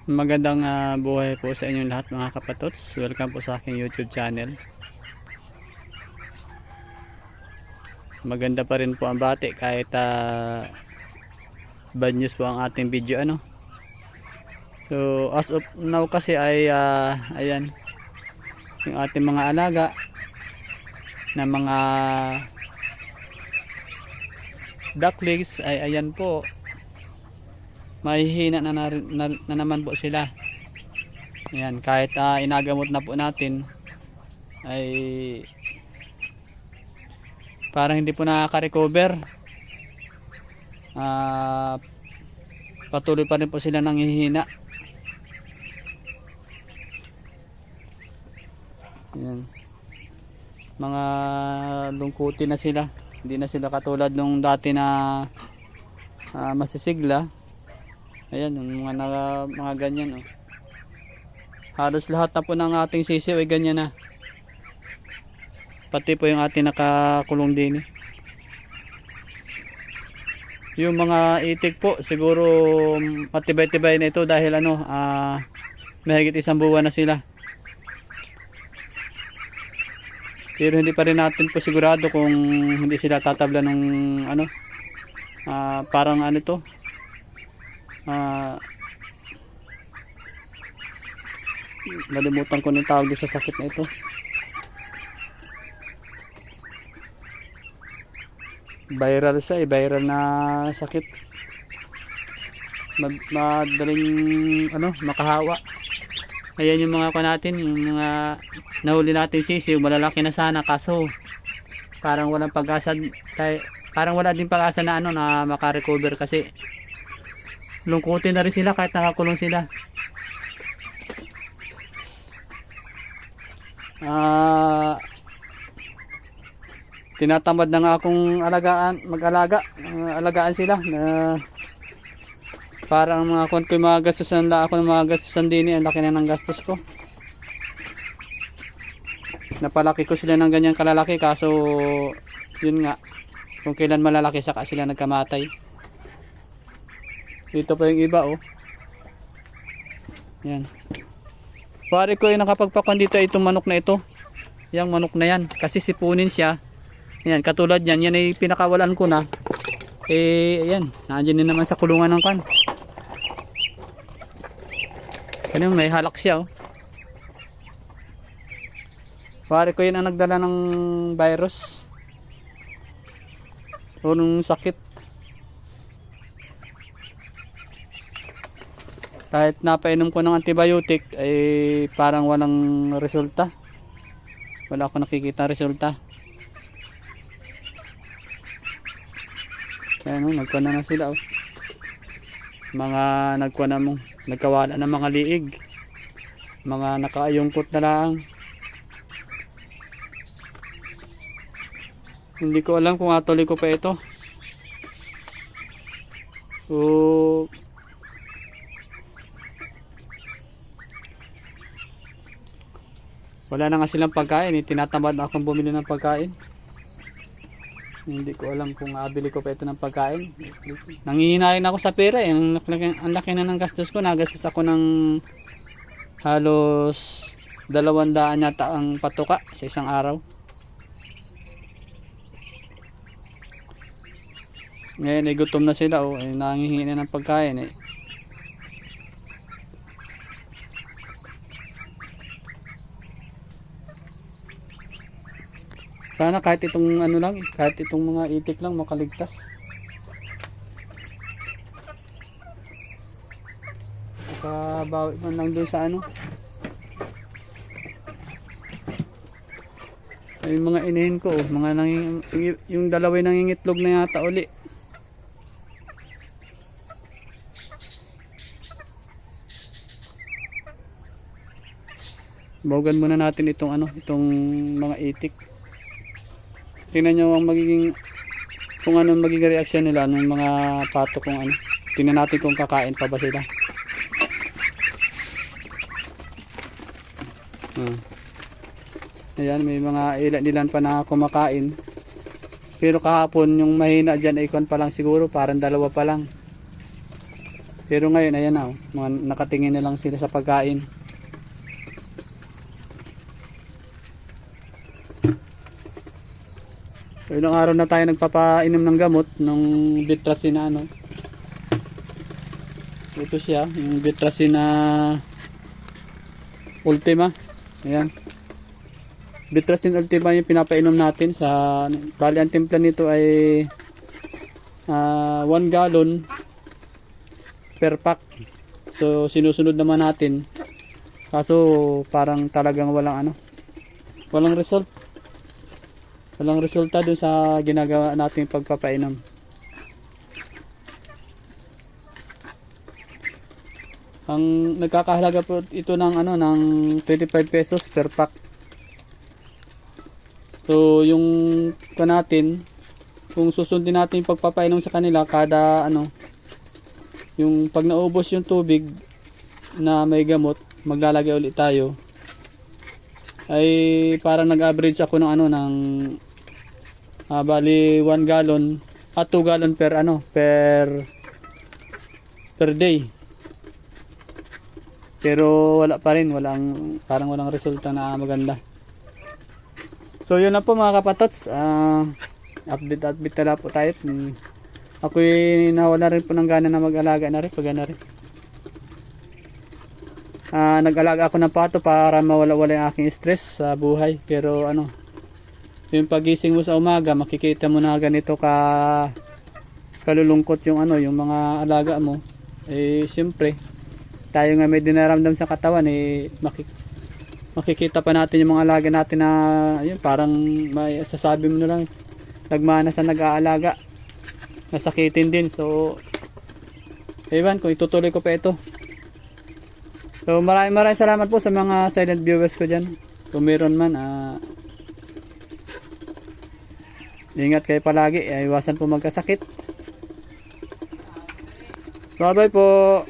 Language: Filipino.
Magandang buhay po sa inyong lahat mga kapatots. Welcome po sa aking YouTube channel. Maganda pa rin po ang bati kahit bad news po ang ating video ano. So as of now kasi ay ayan yung ating mga alaga na mga ducklings ay ayan po mahihina na naman po sila. Ayan, kahit inagamot na po natin ay parang hindi po nakaka-recover. Patuloy pa rin po sila nanghihina. Ayan. Mga lungkutin na sila. Hindi na sila katulad nung dati na masisigla. Ayan, yung mga ganyan. Oh. Halos lahat na po ng ating sisiw ay ganyan na. Pati po yung ating nakakulong din. Yung mga itik po, siguro matibay-tibay na ito dahil mahigit 1 buwan na sila. Pero hindi pa rin natin po sigurado kung hindi sila tatabla ng parang to. Nalimutan ko ng tawag sa sakit na ito. Viral viral na sakit. Madaling makahawa. Ayan yung mga natin, yung mga nahuli natin sisiw, malalaki na sana kaso parang walang pag-asa, parang wala din pag-asa na na maka-recover kasi lungkutin na rin sila kahit nakakulong sila. Tinatamad na nga akong alagaan sila na parang mga ko'y mga gastusan lang ako ng mga gastusan din ang laki na ng gastos ko. Napalaki ko sila ng ganyan kalalaki kaso yun nga kung kailan malalaki saka sila nagkamatay. Dito pa yung iba oh. Yan. Pare ko yung nakapagpakon dito itong manok na ito. Yang manok na yan kasi sipunin siya. Yan katulad yan, yan ay pinakawalan ko na. Ayan, nandiyan din naman sa kulungan ng kan. Ganun may halak siya oh. Pare ko yun ang nagdala ng virus. O nung sakit. Kahit napainom ko ng antibiotic ay parang walang resulta. Wala ako nakikita resulta. Ayan nagkuha na sila oh. Mga nagkuha na mong nagkawala ng mga liig. Mga nakaayungkot na lang. Hindi ko alam kung atuloy ko pa ito. Wala na nga silang pagkain. Tinatamad akong bumili ng pagkain. Hindi ko alam kung abili ko pa ito ng pagkain. Nangihinayin ako sa pera eh. Ang laki na ng gastos ko. Nagastos ako ng halos 200 yata ang patuka sa isang araw. Ngayon ay gutom na sila oh. Nangihina ng pagkain eh. Sana kahit itong kahit itong mga itik lang makaligtas. Makabawi man lang doon sa Yung mga inahin ko, yung dalawa nangingitlog na yata uli. Bawagan muna natin itong mga itik. Tingnan nyo ang kung ano magiging reaksyon nila ng mga pato tingnan natin kung kakain pa ba sila. Ayan, may mga ilan pa na kumakain. Pero kahapon yung mahina dyan ay pa lang siguro, parang 2 pa lang. Pero ngayon, ayan na, mga nakatingin na lang sila sa pagkain. So, ilang araw na tayo nagpapainom ng gamot ng Bitrasin na ano. Ito siya, yung Bitrasin na Ultima. Ayan. Bitrasin Ultima yung pinapainom natin sa, bali ang timpla nito ay 1 gallon per pack. So sinusunod naman natin. Kaso parang talagang walang result. Walang resulta dun sa ginagawa nating pagpapainom. Ang nagkakahalaga po ito ng ng 25 pesos per pack. So yung natin, kung susundin natin yung pagpapainom sa kanila kada yung pag naubos yung tubig na may gamot, maglalagay ulit tayo. Ay parang nag-average ako ng bali 1 gallon at 2 gallon per per day. Pero wala pa rin, parang walang resulta na maganda. So yun na po mga kapatots, update na po tayo. Ako'y nawala rin po ng gana na mag-alaga na rin nag-alaga ako ng pato para mawala-wala yung aking stress sa buhay. Pero yung pagising mo sa umaga, makikita mo na ganito kalulungkot yung yung mga alaga mo. Siyempre tayo nga may dinaramdam sa katawan, makikita pa natin yung mga alaga natin na yun, parang may sasabi mo na lang nagmana sa nag-aalaga, nasakitin din. So ewan kung itutuloy ko pa ito. So maraming salamat po sa mga silent viewers ko dyan. Kung meron man, ingat kayo palagi, iwasan po magkasakit. Bye bye po.